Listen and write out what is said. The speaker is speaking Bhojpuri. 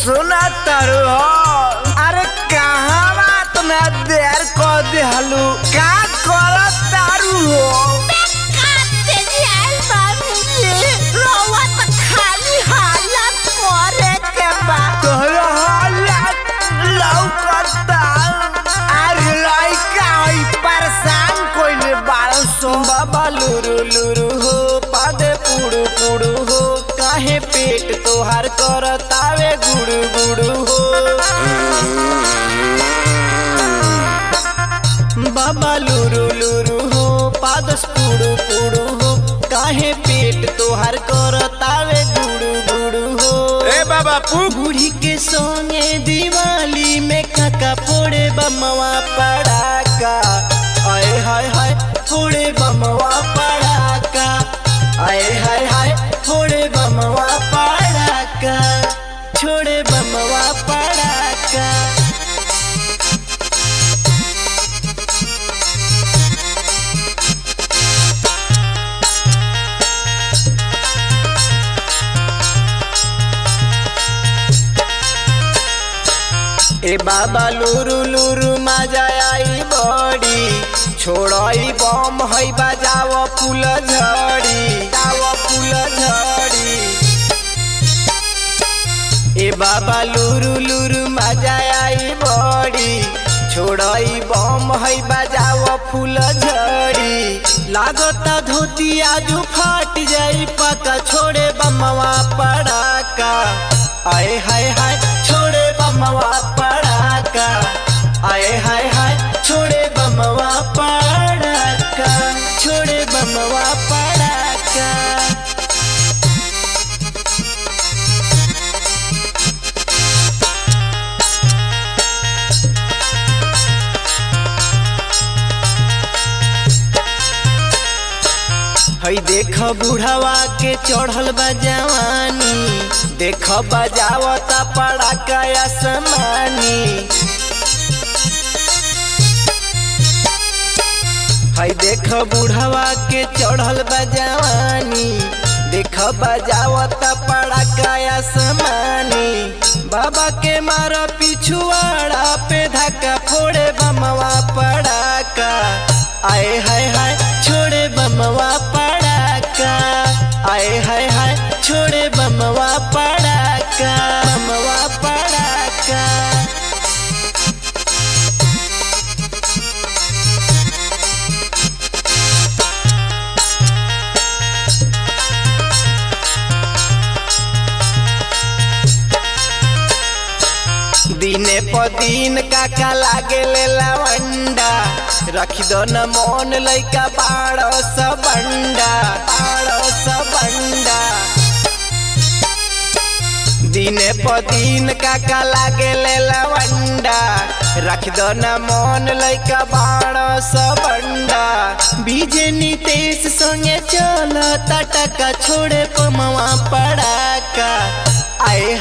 सुना तारू हो। अरे कहाँ बात ना देर कर देहलू का कर तारू हो। बाबा लुरु लुरु हो पादे पुड़ू पुड़ू हो काहे पेट तोहार करतावे गुड़ू गुड़ू हो। बाबा लुरु लुरु हो पादस पुड़ू पुड़ू हो काहे पेट तोहार करतावे गुड़ू गुड़ू हो। ए बाबा बूढ़ी के सोने दिवाली में काका फोड़े बमवा पड़ाका। आए हाय हाय फोड़े बमवा पड़ाका। आए हाय हाय फोड़े बमवा पड़ाका। छोड़े बमवा पड़ाका। ए बाबा लुरु लुरु मजा आई बड़ी छोड़ई बम है बजाव फूल झड़ी फूल झड़ी। ए बाबा लुरु लुरु मजा आई बड़ी छोड़ई बम है बजाव फूल झड़ी। लागता धोती आजू फाट जाई पका छोड़े बमवा पड़ाका। आए हाय हाय छोड़े बमवा पड़ाका। आए हाय हाय छोड़े बमवा पड़ाका। छोड़े बमवा पड़ाका। हई देख बुढ़ावा के चढ़ल बा जवानी देख बजावता पड़ाका आसमानी। हई देख बुढ़ावा के चढ़ल बा जवानी देख बजावता पड़ाका आसमानी। बाबा के मारा पिछुआड़ा पे धक्का फोड़े बमवा पड़ाका। आए हाय हाय छोड़े बमवा पड़ाका। आए हाय हाय छोड़े बमवा पड़ाका। बमवा पड़ाका। दिने प दिन काका लागे ले लवंडा रख दो न मोन लइका बाड़ो सबंडा दिने प दिन काका लागे ले लवंडा रख दो न मोन लइका बाड़ो सबंडा। बीजे नितेश संगे चल टका छोड़े पमवा पड़ाका। आए